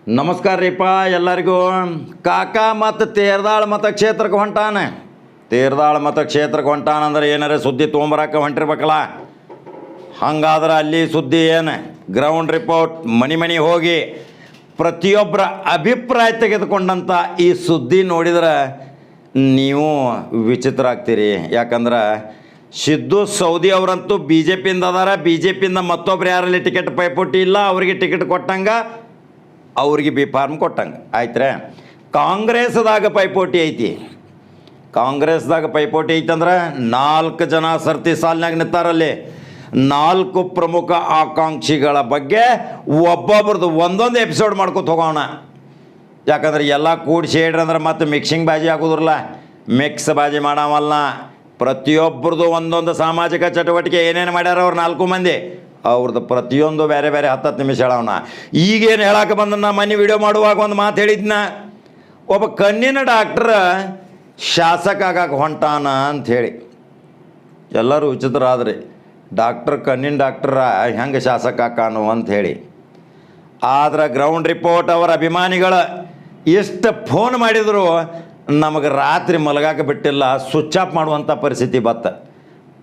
ನಮಸ್ಕಾರ ರೀಪ ಎಲ್ಲರಿಗೂ. ಕಾಕ ಮತ್ತು ತೇರ್ದಾಳ ಮತಕ್ಷೇತ್ರಕ್ಕೆ ಹೊಂಟಾನೆ. ತೇರ್ದಾಳ ಮತಕ್ಷೇತ್ರಕ್ಕೆ ಹೊಂಟಾನಂದ್ರೆ ಏನಾರ ಸುದ್ದಿ ತೊಗೊಂಬರಕ್ಕೆ ಹೊಂಟಿರ್ಬೇಕಲ್ಲ. ಹಂಗಾದ್ರೆ ಅಲ್ಲಿ ಸುದ್ದಿ ಏನು, ಗ್ರೌಂಡ್ ರಿಪೋರ್ಟ್, ಮನೆ ಹೋಗಿ ಪ್ರತಿಯೊಬ್ಬರ ಅಭಿಪ್ರಾಯ ತೆಗೆದುಕೊಂಡಂಥ ಈ ಸುದ್ದಿ ನೋಡಿದ್ರೆ ನೀವು ವಿಚಿತ್ರ ಆಗ್ತೀರಿ. ಯಾಕಂದ್ರೆ ಸಿದ್ದು ಸೌದಿ ಅವರಂತೂ ಬಿ ಜೆ ಪಿಯಿಂದ ಅದಾರ. ಬಿ ಜೆ ಪಿಯಿಂದ ಮತ್ತೊಬ್ರು ಯಾರಲ್ಲಿ ಟಿಕೆಟ್ ಪೈಪೋಟಿ ಇಲ್ಲ, ಅವರಿಗೆ ಟಿಕೆಟ್ ಕೊಟ್ಟಂಗೆ ಅವ್ರಿಗೆ ಬಿ ಫಾರ್ಮ್ ಕೊಟ್ಟಂಗೆ ಆಯ್ತ್ರೆ. ಕಾಂಗ್ರೆಸ್ದಾಗ ಪೈಪೋಟಿ ಐತಿ. ಕಾಂಗ್ರೆಸ್ದಾಗ ಪೈಪೋಟಿ ಐತಂದ್ರೆ 4 ಜನ ಸರ್ತಿ ಸಾಲಿನಾಗ ನಿಂತಾರಲ್ಲಿ. 4 ಪ್ರಮುಖ ಆಕಾಂಕ್ಷಿಗಳ ಬಗ್ಗೆ ಒಬ್ಬೊಬ್ರದ್ದು ಒಂದೊಂದು ಎಪಿಸೋಡ್ ಮಾಡ್ಕೊತ ಹೋಗೋಣ. ಯಾಕಂದ್ರೆ ಎಲ್ಲ ಕೂಡಿಸಿ ಹೇಳ್ರಿ ಅಂದ್ರೆ ಮತ್ತೆ ಮಿಕ್ಸಿಂಗ್ ಬಾಜಿ ಆಗೋದ್ರಲ್ಲ, ಮಿಕ್ಸ್ ಬಾಜಿ ಮಾಡವಲ್ಲ. ಪ್ರತಿಯೊಬ್ಬರದು ಒಂದೊಂದು ಸಾಮಾಜಿಕ ಚಟುವಟಿಕೆ ಏನೇನು ಮಾಡ್ಯಾರ ಅವ್ರು 4 ಮಂದಿ, ಅವ್ರದ್ದು ಪ್ರತಿಯೊಂದು ಬೇರೆ ಬೇರೆ 10 ನಿಮಿಷ ಹೇಳವನ. ಈಗೇನು ಹೇಳಕ್ಕೆ ಬಂದ ನಾ ಮನೆ ವಿಡಿಯೋ ಮಾಡುವಾಗ ಒಂದು ಮಾತು ಹೇಳಿದ್ನ, ಒಬ್ಬ ಕಣ್ಣಿನ ಡಾಕ್ಟ್ರ ಶಾಸಕ ಆಗಕ್ಕೆ ಹೊಂಟಾನ ಅಂಥೇಳಿ. ಎಲ್ಲರೂ ವಿಚಿತ್ರ ಆದ್ರಿ, ಡಾಕ್ಟ್ರ್ ಕಣ್ಣಿನ ಡಾಕ್ಟ್ರ ಹೆಂಗೆ ಶಾಸಕ ಆಕಾನು ಅಂಥೇಳಿ. ಆದ್ರೆ ಗ್ರೌಂಡ್ ರಿಪೋರ್ಟ್ ಅವರ ಅಭಿಮಾನಿಗಳು ಎಷ್ಟು ಫೋನ್ ಮಾಡಿದ್ರು ನಮಗೆ ರಾತ್ರಿ ಮಲಗಾಕ ಬಿಟ್ಟಿಲ್ಲ, ಸ್ವಿಚ್ ಆಫ್ ಮಾಡುವಂಥ ಪರಿಸ್ಥಿತಿ ಬತ್ತ.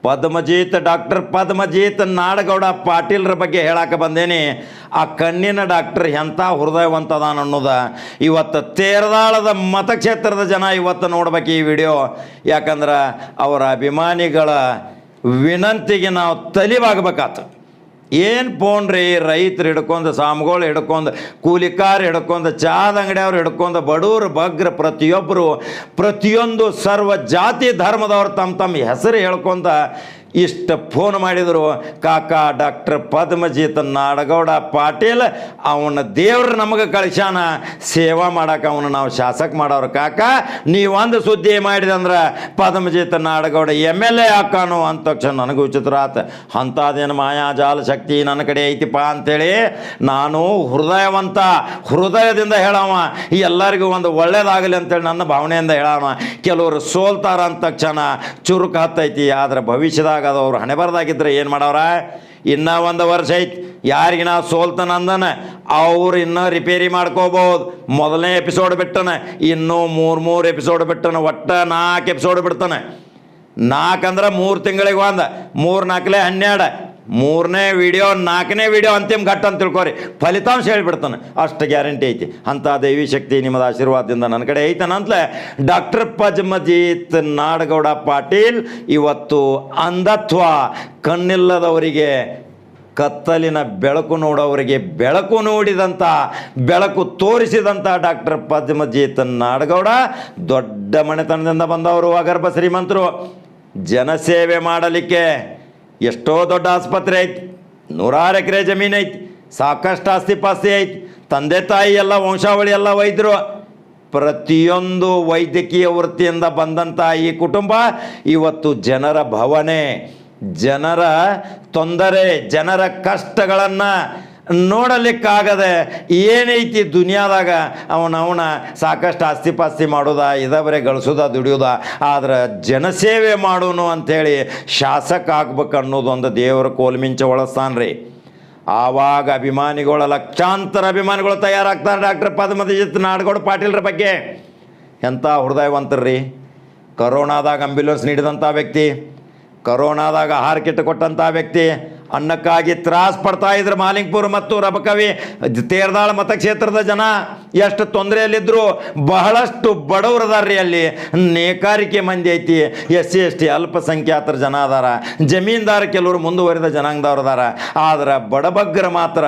ಪದ್ಮಜೀತ್, ಡಾಕ್ಟರ್ ಪದ್ಮಜೀತ್ ನಾಡಗೌಡ ಪಾಟೀಲ್ರ ಬಗ್ಗೆ ಹೇಳಕ್ಕೆ ಬಂದೇನಿ. ಆ ಕಣ್ಣಿನ ಡಾಕ್ಟರ್ ಎಂಥ ಹೃದಯವಂತದಾನ ಅನ್ನೋದ ಇವತ್ತು ತೇರದಾಳದ ಮತಕ್ಷೇತ್ರದ ಜನ ಇವತ್ತು ನೋಡ್ಬೇಕು ಈ ವಿಡಿಯೋ. ಯಾಕಂದ್ರೆ ಅವರ ಅಭಿಮಾನಿಗಳ ವಿನಂತಿಗೆ ನಾವು ತಲಿವಾಗಬೇಕಾತು. ಏನು ಫೋನ್ ರೀ, ರೈತರು ಹಿಡ್ಕೊಂಡು, ಸಾಮ್ಗಳು ಹಿಡ್ಕೊಂಡು, ಕೂಲಿಕಾರ್ ಹಿಡ್ಕೊಂಡು, ಚಹಾದ ಅಂಗಡಿಯವ್ರು ಹಿಡ್ಕೊಂಡು, ಬಡವರು ಬಗ್ರ ಪ್ರತಿಯೊಬ್ಬರು ಪ್ರತಿಯೊಂದು ಸರ್ವ ಜಾತಿ ಧರ್ಮದವ್ರು ತಮ್ಮ ಹೆಸರು ಹೇಳ್ಕೊಂತ ಇಷ್ಟು ಫೋನ್ ಮಾಡಿದರು. ಕಾಕ ಡಾಕ್ಟರ್ ಪದ್ಮಜೀತ್ ನಾಡಗೌಡ ಪಾಟೀಲ್ ಅವನ ದೇವ್ರು ನಮಗೆ ಕಳಿಸ್ಯಾನ, ಸೇವಾ ಮಾಡೋಕೆ ಅವನು ನಾವು ಶಾಸಕ ಮಾಡೋರು. ಕಾಕ ನೀವೊಂದು ಸುದ್ದಿ ಮಾಡಿದಂದ್ರೆ ಪದ್ಮಜೀತ್ ನಾಡಗೌಡ MLA ಹಾಕಾನು ಅಂದ ತಕ್ಷಣ ನನಗೂ ವಿಚಿತ್ರ ಆತ. ಅಂಥದ್ದೇನು ಮಾಯಾಜಾಲ ಶಕ್ತಿ ನನ್ನ ಕಡೆ ಐತಿಪ್ಪ ಅಂಥೇಳಿ ನಾನು ಹೃದಯದಿಂದ ಹೇಳವ, ಎಲ್ಲರಿಗೂ ಒಂದು ಒಳ್ಳೇದಾಗಲಿ ಅಂತೇಳಿ ನನ್ನ ಭಾವನೆಯಿಂದ ಹೇಳವ. ಕೆಲವರು ಸೋಲ್ತಾರ ಅಂದ ತಕ್ಷಣ ಚುರುಕು ಹತ್ತೈತಿ. ಆದರೆ ಭವಿಷ್ಯದಾಗ ಅದು ಅವ್ರು ಹಣೆ ಬರ್ದಾಗಿದ್ರೆ ಏನು ಮಾಡವ್ರ, ಇನ್ನೂ 1 ವರ್ಷ ಐತಿ, ಯಾರಿಗೆ ನಾವು ಸೋಲ್ತಾನ ಅಂದನ ಅವ್ರು ಇನ್ನೂ ರಿಪೇರಿ ಮಾಡ್ಕೋಬೋದು. ಮೊದಲನೇ ಎಪಿಸೋಡ್ ಬಿಟ್ಟನ, ಇನ್ನೂ 3 ಎಪಿಸೋಡ್ ಬಿಟ್ಟನ, ಒಟ್ಟು 4 ಎಪಿಸೋಡ್ ಬಿಡ್ತಾನೆ. 4 ಅಂದ್ರೆ 3 ತಿಂಗಳಿಗೆ 1, 3 4 12, 3ನೇ ವಿಡಿಯೋ 4ನೇ ವಿಡಿಯೋ ಅಂತಿಮ ಘಟ್ಟ ಅಂತ ತಿಳ್ಕೊರಿ, ಫಲಿತಾಂಶ ಹೇಳಿಬಿಡ್ತಾನೆ. ಅಷ್ಟು ಗ್ಯಾರಂಟಿ ಐತಿ. ಅಂಥ ದೈವಿ ಶಕ್ತಿ ನಿಮ್ಮದು ಆಶೀರ್ವಾದದಿಂದ ನನ್ನ ಕಡೆ ಐತನಂತಲೇ ಡಾಕ್ಟರ್ ಪದ್ಮಜೀತ್ ನಾಡಗೌಡ ಪಾಟೀಲ್ ಇವತ್ತು ಅಂಧತ್ವ, ಕಣ್ಣಿಲ್ಲದವರಿಗೆ ಕತ್ತಲಿನ ಬೆಳಕು ನೋಡೋವರಿಗೆ ಬೆಳಕು ನೋಡಿದಂಥ, ಬೆಳಕು ತೋರಿಸಿದಂಥ ಡಾಕ್ಟರ್ ಪದ್ಮಜೀತ್ ನಾಡಗೌಡ ದೊಡ್ಡ ಮನೆತನದಿಂದ ಬಂದವರು, ಅಗರ್ಭ ಶ್ರೀಮಂತರು. ಜನಸೇವೆ ಮಾಡಲಿಕ್ಕೆ ಎಷ್ಟೋ ದೊಡ್ಡ ಆಸ್ಪತ್ರೆ ಐತಿ, 100 ಎಕರೆ ಜಮೀನು ಐತಿ, ಸಾಕಷ್ಟು ಆಸ್ತಿ ಪಾಸ್ತಿ ಐತಿ, ತಂದೆ ತಾಯಿ ಎಲ್ಲ ವಂಶಾವಳಿ ಎಲ್ಲ ವೈದ್ಯರು. ಪ್ರತಿಯೊಂದು ವೈದ್ಯಕೀಯ ವೃತ್ತಿಯಿಂದ ಬಂದಂಥ ಈ ಕುಟುಂಬ ಇವತ್ತು ಜನರ ಭಾವನೆ, ಜನರ ತೊಂದರೆ, ಜನರ ಕಷ್ಟಗಳನ್ನು ನೋಡಲಿಕ್ಕಾಗದೆ ಏನೈತಿ ದುನಿಯಾದಾಗ ಅವನ ಸಾಕಷ್ಟು ಆಸ್ತಿ ಪಾಸ್ತಿ ಮಾಡೋದ, ಬರೀ ಗಳಿಸೋದ, ದುಡಿಯೋದ. ಆದ್ರೆ ಜನಸೇವೆ ಮಾಡೋನು ಅಂಥೇಳಿ ಶಾಸಕ ಆಗ್ಬೇಕು ಅನ್ನೋದೊಂದು ದೇವರ ಕೋಲ್ಮಿಂಚ ಒಳಸ್ತಾನ ರೀ. ಆವಾಗ ಅಭಿಮಾನಿಗಳು, ಲಕ್ಷಾಂತರ ಅಭಿಮಾನಿಗಳು ತಯಾರಾಗ್ತಾರೆ ಡಾಕ್ಟರ್ ಪದ್ಮಜೀತ್ ನಾಡಗೌಡ ಪಾಟೀಲ್ರ ಬಗ್ಗೆ. ಎಂಥ ಹೃದಯವಂತರ್ರಿ. ಕರೋನಾದಾಗ ಆಂಬ್ಯುಲೆನ್ಸ್ ನೀಡಿದಂಥ ವ್ಯಕ್ತಿ, ಕರೋನಾದಾಗ ಆಹಾರ ಕಿಟ್ ಕೊಟ್ಟಂಥ ವ್ಯಕ್ತಿ, ಅನ್ನಕ್ಕಾಗಿ ತ್ರಾಸ ಪಡ್ತಾ ಇದ್ರು ಮಾಲಿಂಗ್ಪುರ ಮತ್ತು ರಬಕವಿ ತೇರದಾಳ ಮತಕ್ಷೇತ್ರದ ಜನ. ಎಷ್ಟು ತೊಂದರೆಯಲ್ಲಿದ್ದರು, ಬಹಳಷ್ಟು ಬಡವರದಾರ್ರಿ ಅಲ್ಲಿ. ನೇಕಾರಿಕೆ ಮಂದಿ ಐತಿ, SC ST ಅಲ್ಪಸಂಖ್ಯಾತರ ಜನ ಅದಾರ, ಜಮೀನ್ದಾರ ಕೆಲವರು ಮುಂದುವರಿದ ಜನಾಂಗದವ್ರು ಅದಾರ. ಆದ್ರೆ ಬಡಬಗ್ಗರ ಮಾತ್ರ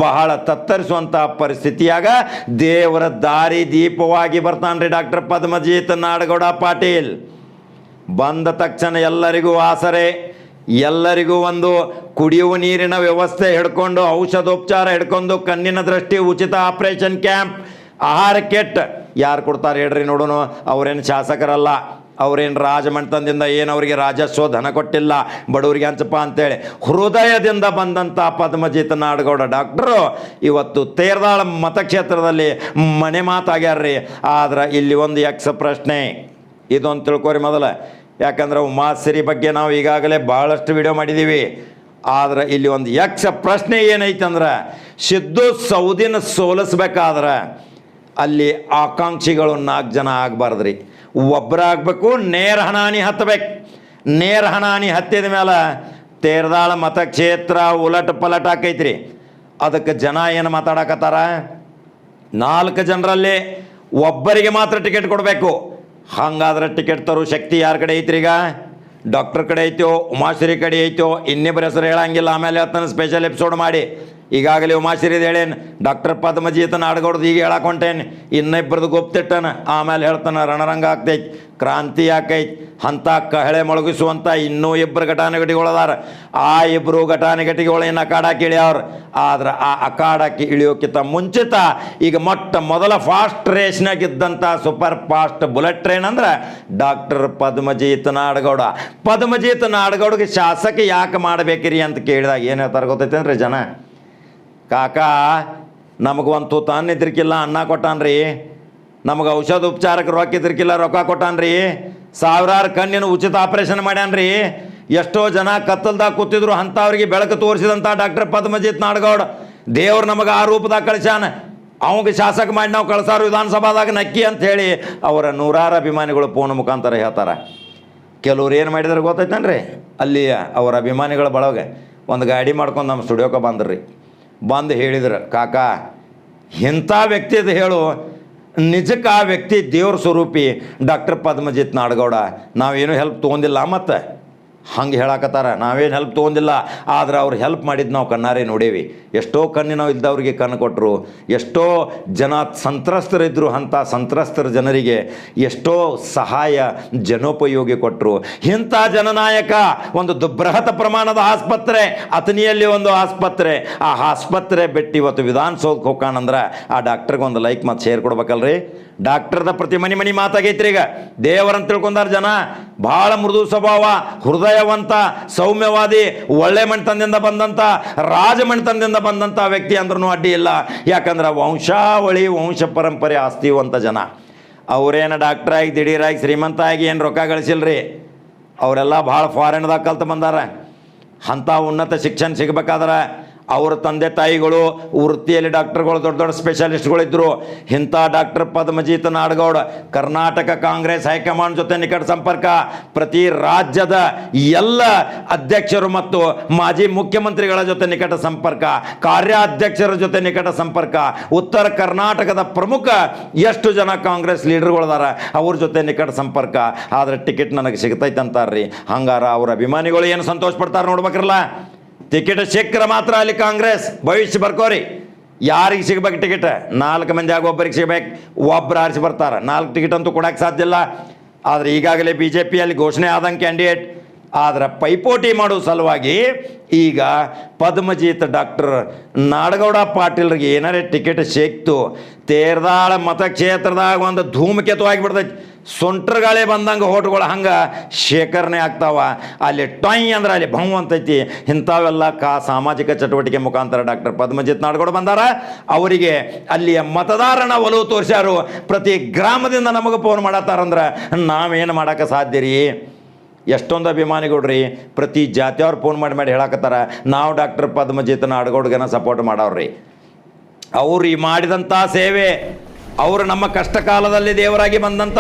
ಬಹಳ ತತ್ತರಿಸುವಂಥ ಪರಿಸ್ಥಿತಿಯಾಗ ದೇವರ ದಾರಿ ದೀಪವಾಗಿ ಬರ್ತಾನ್ರಿ ಡಾಕ್ಟರ್ ಪದ್ಮಜೀತ್ ನಾಡಗೌಡ ಪಾಟೀಲ್. ಬಂದ ತಕ್ಷಣ ಎಲ್ಲರಿಗೂ ಆಸರೆ, ಎಲ್ಲರಿಗೂ ಒಂದು ಕುಡಿಯುವ ನೀರಿನ ವ್ಯವಸ್ಥೆ ಹಿಡ್ಕೊಂಡು, ಔಷಧೋಪಚಾರ ಹಿಡ್ಕೊಂಡು, ಕಣ್ಣಿನ ದೃಷ್ಟಿ ಉಚಿತ ಆಪರೇಷನ್ ಕ್ಯಾಂಪ್, ಆಹಾರ ಕಿಟ್. ಯಾರು ಕೊಡ್ತಾರೆ ಹೇಳ್ರಿ ನೋಡೋಣ? ಅವ್ರೇನು ಶಾಸಕರಲ್ಲ, ಅವ್ರೇನು ರಾಜಮಂಟದಿಂದ ಏನು ಅವರಿಗೆ ರಾಜಸ್ವ ಧನ ಕೊಟ್ಟಿಲ್ಲ, ಬಡವರಿಗೆ ಹಂಚಪ್ಪ ಅಂತೇಳಿ ಹೃದಯದಿಂದ ಬಂದಂಥ ಪದ್ಮಜೀತ್ ನಾಡಗೌಡ ಡಾಕ್ಟ್ರು ಇವತ್ತು ತೇರದಾಳ ಮತಕ್ಷೇತ್ರದಲ್ಲಿ ಮನೆ ಮಾತಾಗ್ಯಾರ್ರಿ. ಆದ್ರೆ ಇಲ್ಲಿ ಒಂದು ಪ್ರಶ್ನೆ ಇದೊಂದು ತಿಳ್ಕೊರಿ ಮೊದಲ. ಯಾಕಂದ್ರೆ ಉಮಾಶ್ರೀ ಬಗ್ಗೆ ನಾವು ಈಗಾಗಲೇ ಭಾಳಷ್ಟು ವಿಡಿಯೋ ಮಾಡಿದ್ದೀವಿ. ಆದ್ರೆ ಇಲ್ಲಿ ಒಂದು ಯಕ್ಷ ಪ್ರಶ್ನೆ ಏನೈತಂದ್ರೆ ಸಿದ್ದು ಸೌದಿನ ಸೋಲಿಸ್ಬೇಕಾದ್ರೆ ಅಲ್ಲಿ ಆಕಾಂಕ್ಷಿಗಳು 4 ಜನ ಆಗಬಾರ್ದ್ರಿ, ಒಬ್ಬರಾಗಬೇಕು. ನೇರ ಹಣಾನಿ ಹತ್ತಬೇಕು. ನೇರ ಹಣಾನಿ ಹತ್ತಿದ ಮೇಲೆ ತೇರದಾಳ ಮತಕ್ಷೇತ್ರ ಉಲಟ್ ಪಲಟ್ ಆಕೈತ್ರಿ. ಅದಕ್ಕೆ ಜನ ಏನು ಮಾತಾಡಕತ್ತಾರ, 4 ಜನರಲ್ಲಿ ಒಬ್ಬರಿಗೆ ಮಾತ್ರ ಟಿಕೆಟ್ ಕೊಡಬೇಕು. ಹಾಗಾದ್ರೆ ಟಿಕೆಟ್ ತರೋ ಶಕ್ತಿ ಯಾರ ಕಡೆ ಐತ್ರಿ? ಈಗ ಡಾಕ್ಟರ್ ಕಡೆ ಐತೋ, ಉಮಾಶ್ರೀ ಕಡೆ ಐತೋ, ಇನ್ನಿಬ್ಬರ ಹೆಸರು ಹೇಳಂಗಿಲ್ಲ, ಆಮೇಲೆ ಹೇಳ್ತಾನೆ ಸ್ಪೆಷಲ್ ಎಪಿಸೋಡ್ ಮಾಡಿ. ಈಗಾಗಲೇ ಉಮಾಶ್ರೀದು ಹೇಳೇನು, ಡಾಕ್ಟರ್ ಪದ್ಮಜೀತ ನಾಡಗೌಡದು ಈಗ ಹೇಳಕೊಂಟೇನು, ಇನ್ನಿಬ್ಬರದು ಗುಪ್ತಿಟ್ಟನ, ಆಮೇಲೆ ಹೇಳ್ತಾನೆ ರಣರಂಗ ಆಗ್ತೈತಿ, ಕ್ರಾಂತಿ ಆಕೈತಿ, ಅಂಥ ಕಹಳೆ ಮೊಳಗಿಸುವಂಥ ಇನ್ನೂ 2 ಘಟಾನುಘಟಿಗಳದಾರ. ಆ 2 ಘಟಾನುಘಟಿಗಳು ಏನು ಅಖಾಡಕ್ಕೆ ಇಳಿಯವ್ರು. ಆದ್ರೆ ಆ ಅಖಾಡಕ್ಕೆ ಇಳಿಯೋಕ್ಕಿಂತ ಮುಂಚಿತ ಈಗ ಮೊದಲ ಫಾಸ್ಟ್ ರೇಸ್ನಾಗಿದ್ದಂಥ ಸೂಪರ್ ಫಾಸ್ಟ್ ಬುಲೆಟ್ ಟ್ರೈನ್ ಅಂದ್ರೆ ಡಾಕ್ಟರ್ ಪದ್ಮಜೀತ ನಾಡಗೌಡ. ಪದ್ಮಜೀತ ನಾಡಗೌಡಗೆ ಶಾಸಕ ಯಾಕೆ ಮಾಡಬೇಕಿರಿ ಅಂತ ಕೇಳಿದಾಗ ಏನು ಹೇಳ್ತಾರೆ ಗೊತ್ತೈತೇನ್ರಿ ಜನ? ಕಾಕಾ ನಮಗೆ ಒಂದು ತೂತ ಅನ್ನ ಇದ್ರಿಕಿಲ್ಲ ಅನ್ನ ಕೊಟ್ಟಾನ್ರಿ, ನಮಗೆ ಔಷಧ ಉಪಚಾರಕ್ಕೆ ರೊಕ್ಕ ಇದ್ರಿಕಿಲ್ಲ ರೊಕ್ಕ ಕೊಟ್ಟಾನ್ರಿ, 1000 ಕಣ್ಣಿನ ಉಚಿತ ಆಪರೇಷನ್ ಮಾಡ್ಯಾನ್ರಿ, ಎಷ್ಟೋ ಜನ ಕತ್ತಲ್ದಾಗ ಕೂತಿದ್ರು ಅಂಥವ್ರಿಗೆ ಬೆಳಕು ತೋರಿಸಿದಂಥ ಡಾಕ್ಟರ್ ಪದ್ಮಜೀತ್ ನಾಡಗೌಡ ದೇವ್ರು ನಮಗೆ ಆ ರೂಪದಾಗ ಕಳಿಸ್ಯಾನ, ಅವಂಗೆ ಶಾಸಕ ಮಾಡಿ ನಾವು ಕಳ್ಸಾರು ವಿಧಾನಸಭಾದಾಗ ನಕ್ಕಿ ಅಂತ ಹೇಳಿ ಅವರ 100 ಅಭಿಮಾನಿಗಳು ಫೋನ್ ಮುಖಾಂತರ ಹೇಳ್ತಾರೆ. ಕೆಲವ್ರು ಏನು ಮಾಡಿದ್ರೆ ಗೊತ್ತೈತೇನ್ರಿ, ಅಲ್ಲಿ ಅವರ ಅಭಿಮಾನಿಗಳ ಬಳಗೆ ಒಂದು ಗಾಡಿ ಮಾಡ್ಕೊಂಡು ನಮ್ಮ ಸ್ಟುಡಿಯೋಕ್ಕೆ ಬಂದ್ರಿ. ಬಂದು ಹೇಳಿದ್ರು, ಕಾಕಾ ಇಂಥ ವ್ಯಕ್ತಿ ಅದು ಹೇಳು, ನಿಜಕ್ಕೆ ಆ ವ್ಯಕ್ತಿ ದೇವ್ರ ಸ್ವರೂಪಿ ಡಾಕ್ಟರ್ ಪದ್ಮಜೀತ್ ನಾಡಗೌಡ, ನಾವೇನು ಹೆಲ್ಪ್ ತೊಗೊಂಡಿಲ್ಲ. ಮತ್ತು ಹಂಗೆ ಹೇಳಕತ್ತಾರ, ನಾವೇನು ಹೆಲ್ಪ್ ತೊಗೊಂಡಿಲ್ಲ, ಆದ್ರೆ ಅವ್ರು ಹೆಲ್ಪ್ ಮಾಡಿದ್ದು ನಾವು ಕಣ್ಣಾರೆ ನೋಡೇವಿ. ಎಷ್ಟೋ ಕಣ್ಣಿನ ಇದ್ದವ್ರಿಗೆ ಕಣ್ಣು ಕೊಟ್ಟರು, ಎಷ್ಟೋ ಜನ ಸಂತ್ರಸ್ತರಿದ್ದರು, ಅಂಥ ಸಂತ್ರಸ್ತರ ಜನರಿಗೆ ಎಷ್ಟೋ ಸಹಾಯ ಜನೋಪಯೋಗಿ ಕೊಟ್ಟರು. ಇಂಥ ಜನನಾಯಕ ಒಂದು ಬೃಹತ್ ಪ್ರಮಾಣದ ಆಸ್ಪತ್ರೆ, ಅಥಣಿಯಲ್ಲಿ ಒಂದು ಆಸ್ಪತ್ರೆ, ಆ ಆಸ್ಪತ್ರೆ ಬಿಟ್ಟು ಇವತ್ತು ವಿಧಾನಸೌಧಕ್ಕೆ ಹೋಗೋಣಂದ್ರೆ ಆ ಡಾಕ್ಟ್ರಿಗೆ ಒಂದು ಲೈಕ್ ಮತ್ತು ಶೇರ್ ಕೊಡ್ಬೇಕಲ್ರಿ. ಡಾಕ್ಟರ್ದ ಪ್ರತಿ ಮನಿ ಮಾತಾಗೈತ್ರಿ. ಈಗ ದೇವರಂತ ತಿಳ್ಕೊಂಡಾರ ಜನ, ಭಾಳ ಮೃದು ಸ್ವಭಾವ, ಹೃದಯವಂತ, ಸೌಮ್ಯವಾದಿ, ಒಳ್ಳೆ ಮಣ್ತನದಿಂದ ಬಂದಂಥ, ರಾಜಮಣ್ತನದಿಂದ ಬಂದಂಥ ವ್ಯಕ್ತಿ ಅಂದ್ರೂ ಅಡ್ಡಿ ಇಲ್ಲ. ಯಾಕಂದ್ರೆ ವಂಶಾವಳಿ ವಂಶ ಪರಂಪರೆ ಆಸ್ತಿವಂತ ಜನ. ಅವರೇನು ಡಾಕ್ಟ್ರಾಗಿ ದಿಢೀರಾಗಿ ಶ್ರೀಮಂತ ಆಗಿ ಏನು ರೊಕ್ಕ ಗಳಿಸಿಲ್ರಿ. ಅವರೆಲ್ಲ ಭಾಳ ಫಾರಿನ್ದಾಗ ಕಲ್ತು ಬಂದಾರ. ಅಂಥ ಉನ್ನತ ಶಿಕ್ಷಣ ಸಿಗಬೇಕಾದ್ರೆ ಅವ್ರ ತಂದೆ ತಾಯಿಗಳು ವೃತ್ತಿಯಲ್ಲಿ ಡಾಕ್ಟರ್ಗಳು ದೊಡ್ಡ ದೊಡ್ಡ ಸ್ಪೆಷಲಿಸ್ಟ್ಗಳಿದ್ದರು. ಇಂಥ ಡಾಕ್ಟರ್ ಪದ್ಮಜೀತ ನಾಡಗೌಡ ಕರ್ನಾಟಕ ಕಾಂಗ್ರೆಸ್ ಹೈಕಮಾಂಡ್ ಜೊತೆ ನಿಕಟ ಸಂಪರ್ಕ, ಪ್ರತಿ ರಾಜ್ಯದ ಎಲ್ಲ ಅಧ್ಯಕ್ಷರು ಮತ್ತು ಮಾಜಿ ಮುಖ್ಯಮಂತ್ರಿಗಳ ಜೊತೆ ನಿಕಟ ಸಂಪರ್ಕ, ಕಾರ್ಯಾಧ್ಯಕ್ಷರ ಜೊತೆ ನಿಕಟ ಸಂಪರ್ಕ, ಉತ್ತರ ಕರ್ನಾಟಕದ ಪ್ರಮುಖ ಎಷ್ಟು ಜನ ಕಾಂಗ್ರೆಸ್ ಲೀಡರ್ಗಳದಾರ ಅವ್ರ ಜೊತೆ ನಿಕಟ ಸಂಪರ್ಕ. ಆದರೆ ಟಿಕೆಟ್ ನನಗೆ ಸಿಗ್ತೈತೆ ಅಂತಾರ್ರಿ. ಹಂಗಾರ ಅವ್ರ ಅಭಿಮಾನಿಗಳು ಏನು ಸಂತೋಷ ಪಡ್ತಾರೆ ನೋಡ್ಬೇಕ್ರಲ್ಲ. ಟಿಕೆಟ್ ಸಿಕ್ಕರೆ ಮಾತ್ರ ಅಲ್ಲಿ ಕಾಂಗ್ರೆಸ್ ಭವಿಷ್ಯ ಬರ್ಕೋರಿ. ಯಾರಿಗೆ ಸಿಗ್ಬೇಕು ಟಿಕೆಟ್? 4 ಮಂದಿ ಆಗಿ ಒಬ್ಬರಿಗೆ ಸಿಗ್ಬೇಕು, ಒಬ್ಬರು ಆರಿಸಿ ಬರ್ತಾರೆ. 4 ಟಿಕೆಟ್ ಅಂತೂ ಕೊಡೋಕ್ಕೆ ಸಾಧ್ಯ ಇಲ್ಲ. ಆದರೆ ಈಗಾಗಲೇ BJPಯಲ್ಲಿ ಘೋಷಣೆ ಆದಂಗೆ ಕ್ಯಾಂಡಿಡೇಟ್. ಆದರೆ ಪೈಪೋಟಿ ಮಾಡೋ ಸಲುವಾಗಿ ಈಗ ಪದ್ಮಜೀತ್ ಡಾಕ್ಟರ್ ನಾಡಗೌಡ ಪಾಟೀಲ್ರಿಗೆ ಏನಾರೇ ಟಿಕೆಟ್ ಸಿಕ್ತು, ತೇರದಾಳ ಮತಕ್ಷೇತ್ರದಾಗ ಒಂದು ಧೂಮಕೇತು ಆಗಿಬಿಡ್ತೈತಿ. ಸೊಂಟ್ರ ಗಾಳಿ ಬಂದಂಗೆ ಹೋಟ್ಗಳು ಹಂಗೆ ಶೇಖರಣೆ ಆಗ್ತಾವ. ಅಲ್ಲಿ ಟೊಯ್ ಅಂದ್ರೆ ಅಲ್ಲಿ ಭಂಗ್ ಅಂತೈತಿ. ಇಂಥವೆಲ್ಲ ಸಾಮಾಜಿಕ ಚಟುವಟಿಕೆ ಮುಖಾಂತರ ಡಾಕ್ಟರ್ ಪದ್ಮಜೀತ್ ನಾಡಗೌಡ ಬಂದಾರ. ಅವರಿಗೆ ಅಲ್ಲಿಯ ಮತದಾರನ ಒಲವು ತೋರಿಸ್ಯಾರು. ಪ್ರತಿ ಗ್ರಾಮದಿಂದ ನಮಗೆ ಫೋನ್ ಮಾಡತ್ತಾರಂದ್ರೆ ನಾವೇನು ಮಾಡೋಕ್ಕೆ ಸಾಧ್ಯ ರೀ? ಎಷ್ಟೊಂದು ಅಭಿಮಾನಿಗಳ್ರಿ, ಪ್ರತಿ ಜಾತಿಯವ್ರು ಫೋನ್ ಮಾಡಿ ಹೇಳಕತ್ತಾರ, ನಾವು ಡಾಕ್ಟರ್ ಪದ್ಮಜೀತ್ ನಾಡಗೌಡಗನ ಸಪೋರ್ಟ್ ಮಾಡವ್ರಿ. ಅವ್ರು ಈ ಮಾಡಿದಂಥ ಸೇವೆ, ಅವರು ನಮ್ಮ ಕಷ್ಟ ಕಾಲದಲ್ಲಿ ದೇವರಾಗಿ ಬಂದಂಥ,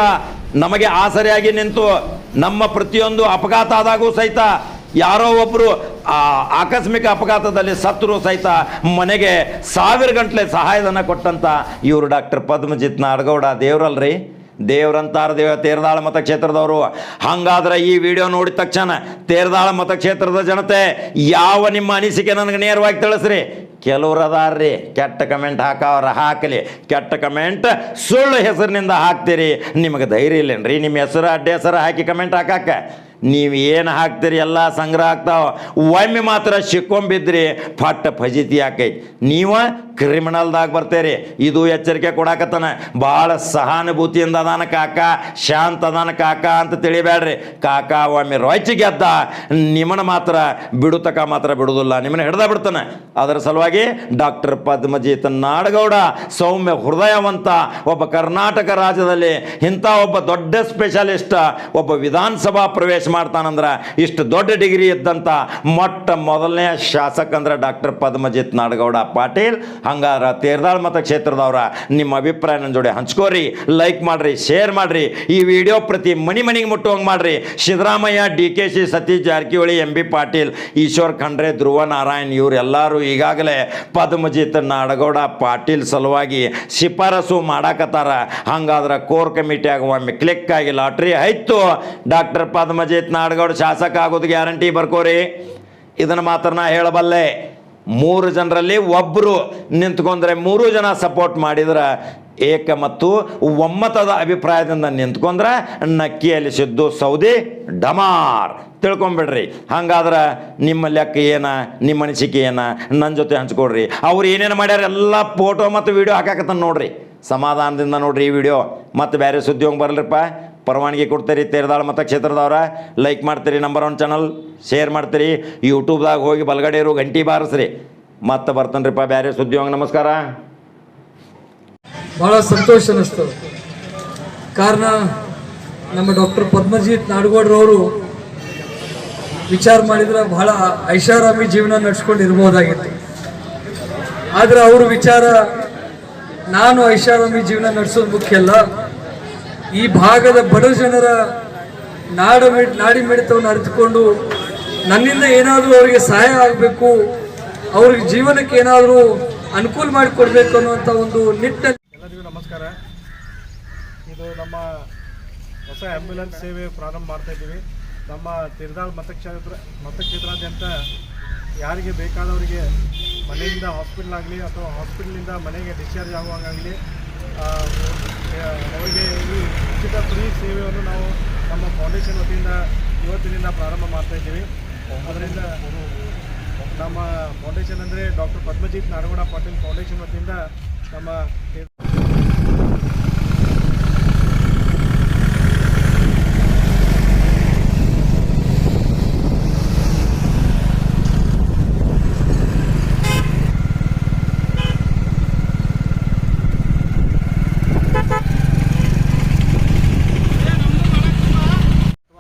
ನಮಗೆ ಆಸರೆಯಾಗಿ ನಿಂತು ನಮ್ಮ ಪ್ರತಿಯೊಂದು ಅಪಘಾತ ಆದಾಗೂ ಸಹಿತ, ಯಾರೋ ಒಬ್ಬರು ಆಕಸ್ಮಿಕ ಅಪಘಾತದಲ್ಲಿ ಸತ್ತರೂ ಸಹಿತ ಮನೆಗೆ 1000 ಗಂಟಲೆ ಸಹಾಯಧನ ಕೊಟ್ಟಂಥ ಇವರು ಡಾಕ್ಟರ್ ಪದ್ಮಜೀತ್ ನಾಡಗೌಡ ದೇವ್ರಲ್ರಿ. ದೇವ್ರಂತಾರ ತೇರದಾಳ ಮತಕ್ಷೇತ್ರದವರು. ಹಾಗಾದ್ರೆ ಈ ವಿಡಿಯೋ ನೋಡಿದ ತಕ್ಷಣ ತೇರದಾಳ ಮತಕ್ಷೇತ್ರದ ಜನತೆ ಯಾವ ನಿಮ್ಮ ಅನಿಸಿಕೆ ನನಗೆ ನೇರವಾಗಿ ತಿಳಿಸ್ರಿ. ಕೆಲವ್ರು ಅದಾರ್ರಿ ಕೆಟ್ಟ ಕಮೆಂಟ್ ಹಾಕಲಿ. ಕೆಟ್ಟ ಕಮೆಂಟ್ ಸುಳ್ಳು ಹೆಸರಿನಿಂದ ಹಾಕ್ತೀರಿ. ನಿಮಗೆ ಧೈರ್ಯ ಇಲ್ಲೇನ್ರಿ ನಿಮ್ಮ ಹೆಸರು ಅಡ್ಡ ಹೆಸರು ಹಾಕಿ ಕಮೆಂಟ್ ಹಾಕಕ್ಕೆ? ನೀವು ಏನು ಹಾಕ್ತೀರಿ ಎಲ್ಲ ಸಂಗ್ರಹ ಆಗ್ತಾವ. ಒಮ್ಮೆ ಮಾತ್ರ ಸಿಕ್ಕೊಂಬಿದ್ರಿ ಫಟ್ ಫಜಿತಿ ಆಕೈತಿ, ನೀವು ಕ್ರಿಮಿನಲ್ದಾಗ ಬರ್ತೀರಿ. ಇದು ಎಚ್ಚರಿಕೆ ಕೊಡಾಕತ್ತಾನ. ಭಾಳ ಸಹಾನುಭೂತಿಯಿಂದ ಅದಾನ ಕಾಕ, ಶಾಂತ ಅದಾನ ಕಾಕ ಅಂತ ತಿಳಿಬೇಡ್ರಿ. ಕಾಕ ಒಮ್ಮೆ ರೊಚ್ಚಿ ಗೆದ್ದ, ನಿಮ್ಮನ್ನ ಮಾತ್ರ ಬಿಡುತಕ ಮಾತ್ರ ಬಿಡುವುದಿಲ್ಲ, ನಿಮ್ಮನ್ನ ಹಿಡ್ದ ಬಿಡ್ತಾನೆ. ಅದರ ಸಲುವಾಗಿ ಡಾಕ್ಟರ್ ಪದ್ಮಜೀತ್ ನಾಡಗೌಡ ಸೌಮ್ಯ ಹೃದಯವಂತ, ಒಬ್ಬ ಕರ್ನಾಟಕ ರಾಜ್ಯದಲ್ಲಿ ಇಂಥ ಒಬ್ಬ ದೊಡ್ಡ ಸ್ಪೆಷಲಿಸ್ಟ್, ಒಬ್ಬ ವಿಧಾನಸಭಾ ಪ್ರವೇಶ ಮಾಡ್ತಾನಂದ್ರೆ ಇಷ್ಟು ದೊಡ್ಡ ಡಿಗ್ರಿ ಇದ್ದಂಥ ಮೊಟ್ಟ ಮೊದಲನೇ ಶಾಸಕ ಅಂದ್ರೆ ಡಾಕ್ಟರ್ ಪದ್ಮಜಿತ್ ನಾಡಗೌಡ ಪಾಟೀಲ್. ಹಂಗಾರ ತೇರದಾಳ ಮತಕ್ಷೇತ್ರದವ್ರ ನಿಮ್ಮ ಅಭಿಪ್ರಾಯ ನನ್ನ ಜೋಡಿ ಹಂಚ್ಕೋರಿ, ಲೈಕ್ ಮಾಡ್ರಿ, ಶೇರ್ ಮಾಡ್ರಿ, ಈ ವಿಡಿಯೋ ಪ್ರತಿ ಮನೆಗೆ ಮುಟ್ಟುವಂಗೆ ಮಾಡ್ರಿ. ಸಿದ್ದರಾಮಯ್ಯ, DKC, ಸತೀಶ್ ಜಾರಕಿಹೊಳಿ, MB ಪಾಟೀಲ್, ಈಶ್ವರ್ ಖಂಡ್ರೆ, ಧ್ರುವ ನಾರಾಯಣ್ ಇವರೆಲ್ಲರೂ ಈಗಾಗಲೇ ಪದ್ಮಜಿತ್ ನಾಡಗೌಡ ಪಾಟೀಲ್ ಸಲುವಾಗಿ ಶಿಫಾರಸು ಮಾಡಾಕತ್ತಾರ. ಹಂಗಾದ್ರೆ ಕೋರ್ ಕಮಿಟಿಯಾಗ ಒಮ್ಮೆ ಕ್ಲಿಕ್ ಆಗಿ ಲಾಟ್ರಿ ಆಯ್ತು, ಡಾಕ್ಟರ್ ಪದ್ಮಜಿತ್ ನಾಡಗೌಡ ಶಾಸಕ ಆಗೋದು ಗ್ಯಾರಂಟಿ. ಬರ್ಕೋರಿ, ಇದನ್ನು ಮಾತ್ರ ನಾ ಹೇಳಬಲ್ಲೆ. 3 ಜನರಲ್ಲಿ ಒಬ್ಬರು ನಿಂತ್ಕೊಂಡ್ರೆ 3 ಜನ ಸಪೋರ್ಟ್ ಮಾಡಿದ್ರೆ ಏಕ ಮತ್ತು ಒಮ್ಮತದ ಅಭಿಪ್ರಾಯದಿಂದ ನಿಂತ್ಕೊಂಡ್ರೆ ನಕ್ಕಿಯಲ್ಲಿ ಸಿದ್ದು ಸೌದಿ ಡಮಾರ್ ತಿಳ್ಕೊಂಬಿಡ್ರಿ. ಹಂಗಾದ್ರೆ ನಿಮ್ಮ ಲೆಕ್ಕ ಏನ, ನಿಮ್ಮ ಅನಿಸಿಕೆ ಏನ ನನ್ನ ಜೊತೆ ಹಂಚ್ಕೊಡ್ರಿ. ಅವ್ರು ಏನೇನು ಮಾಡ್ಯಾರ ಎಲ್ಲ ಫೋಟೋ ಮತ್ತು ವಿಡಿಯೋ ಹಾಕಾಕತ್ತಾನ ನೋಡ್ರಿ. ಸಮಾಧಾನದಿಂದ ನೋಡ್ರಿ ಈ ವಿಡಿಯೋ. ಮತ್ತು ಬೇರೆ ಸುದ್ದಿ ಹೋಗಿ ಬರಲ್ರಿಪ್ಪ, ಪರವಾನಗಿ ಕೊಡ್ತೀರಿ ತೇರದಾಳ ಮತಕ್ಷೇತ್ರದವ್ರ. ಲೈಕ್ ಮಾಡ್ತೀರಿ, ನಂಬರ್ 1 ಚಾನಲ್ ಶೇರ್ ಮಾಡ್ತೀರಿ, ಯೂಟ್ಯೂಬ್ದಾಗ ಹೋಗಿ ಬಲಗಡೆ ಇರೋ ಗಂಟಿ ಬಾರಿಸ್ರಿ. ಮತ್ತೆ ಬರ್ತಾನ್ರಿಪ್ಪ ಬೇರೆ ಸುದ್ದಿ ಹೋಗಿ. ನಮಸ್ಕಾರ. ಭಾಳ ಸಂತೋಷ ಅನ್ನಿಸ್ತದೆ. ಕಾರಣ ನಮ್ಮ ಡಾಕ್ಟರ್ ಪದ್ಮಜಿತ್ ನಾಡಗೌಡರವರು ವಿಚಾರ ಮಾಡಿದ್ರೆ ಬಹಳ ಐಷಾರಾಮಿ ಜೀವನ ನಡೆಸ್ಕೊಂಡು ಇರ್ಬೋದಾಗಿತ್ತು. ಆದರೆ ಅವ್ರ ವಿಚಾರ, ನಾನು ಐಷಾರಾಮಿ ಜೀವನ ನಡೆಸೋದು ಮುಖ್ಯ ಅಲ್ಲ, ಈ ಭಾಗದ ಬಡ ಜನರ ನಾಡಿ ಮಿಡಿತವನ್ನು ಅರಿತುಕೊಂಡು ನನ್ನಿಂದ ಏನಾದರೂ ಅವರಿಗೆ ಸಹಾಯ ಆಗಬೇಕು, ಅವ್ರಿಗೆ ಜೀವನಕ್ಕೆ ಏನಾದರೂ ಅನುಕೂಲ ಮಾಡಿಕೊಡ್ಬೇಕು ಅನ್ನುವಂಥ ಒಂದು ನಿಟ್ಟಿನಲ್ಲಿ. ಎಲ್ಲರಿಗೂ ನಮಸ್ಕಾರ. ಇದು ನಮ್ಮ ಹೊಸ ಆ್ಯಂಬ್ಯುಲೆನ್ಸ್ ಸೇವೆ ಪ್ರಾರಂಭ ಮಾಡ್ತಾ ಇದ್ದೀವಿ. ನಮ್ಮ ತೇರದಾಳ ಮತಕ್ಷೇತ್ರಾದ್ಯಂತ ಯಾರಿಗೆ ಬೇಕಾದವರಿಗೆ ಮನೆಯಿಂದ ಹಾಸ್ಪಿಟಲ್ ಆಗಲಿ ಅಥವಾ ಹಾಸ್ಪಿಟಲಿಂದ ಮನೆಗೆ ಡಿಸ್ಚಾರ್ಜ್ ಆಗುವಾಗಲಿ ಅವರಿಗೆ ಈ ಉಚಿತ ಫ್ರೀ ಸೇವೆಯನ್ನು ನಾವು ನಮ್ಮ ಫೌಂಡೇಶನ್ ವತಿಯಿಂದ ಇವತ್ತಿನಿಂದ ಪ್ರಾರಂಭ ಮಾಡ್ತಾ ಇದ್ದೀವಿ. ಅದರಿಂದ ನಮ್ಮ ಫೌಂಡೇಶನ್ ಅಂದರೆ ಡಾಕ್ಟರ್ ಪದ್ಮಜಿತ್ ನಾಡಗೌಡ ಪಾಟೀಲ್ ಫೌಂಡೇಶನ್ ವತಿಯಿಂದ ನಮ್ಮ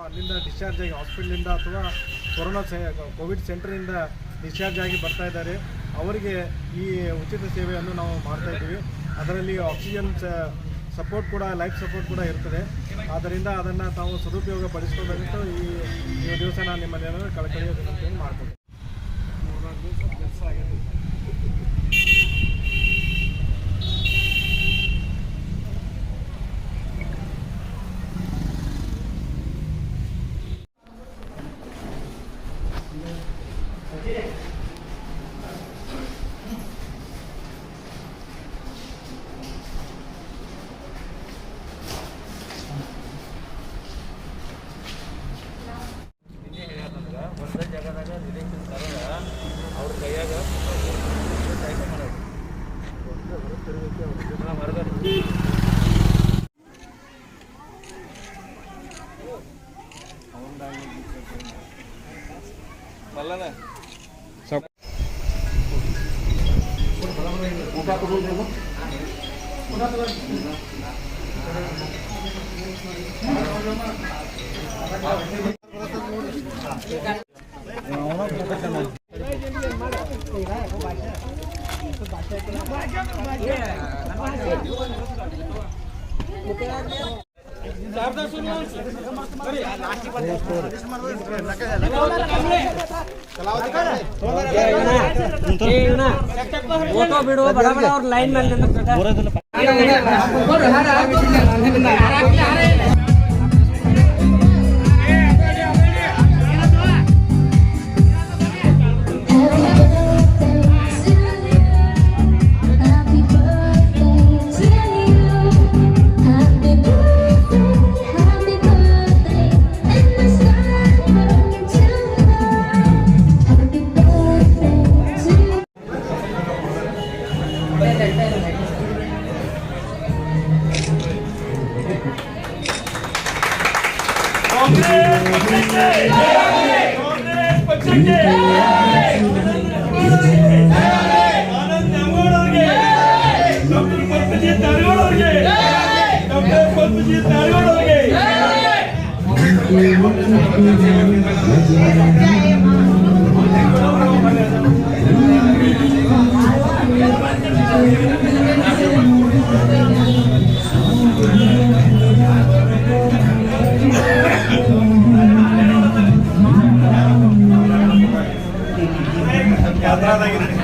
ಅಲ್ಲಿಂದ ಡಿಸ್ಚಾರ್ಜ್ ಆಗಿ ಹಾಸ್ಪಿಟಲಿಂದ ಅಥವಾ ಕೋವಿಡ್ ಸೆಂಟರಿಂದ ಡಿಸ್ಚಾರ್ಜ್ ಆಗಿ ಬರ್ತಾ ಇದ್ದಾರೆ, ಅವರಿಗೆ ಈ ಉಚಿತ ಸೇವೆಯನ್ನು ನಾವು ಮಾಡ್ತಾ ಇದ್ದೀವಿ. ಅದರಲ್ಲಿ ಆಕ್ಸಿಜನ್ ಸಪೋರ್ಟ್ ಕೂಡ, ಲೈಫ್ ಸಪೋರ್ಟ್ ಕೂಡ ಇರ್ತದೆ. ಆದ್ದರಿಂದ ಅದನ್ನು ತಾವು ಸದುಪಯೋಗ ಪಡಿಸ್ಕೋಬೇಕಿತ್ತು. ಈ ದಿವಸ ನಾನು ನಿಮ್ಮನ್ನೆಲ್ಲರೂ ಕಳಕಳಿಯ ವಿನಂತಿಯನ್ನು ಮಾಡ್ತೀನಿ. ಕೆಲಸ ಆಗಿದೆ. ಅವ್ರ ಕೈಯಾಗ फोटो बिड़ो बराबर और लाइन में डॉक्टर पद्मजीत नाडगौड़ ಯಾತ್ರಾದಾಗಿರ್ತೀವಿ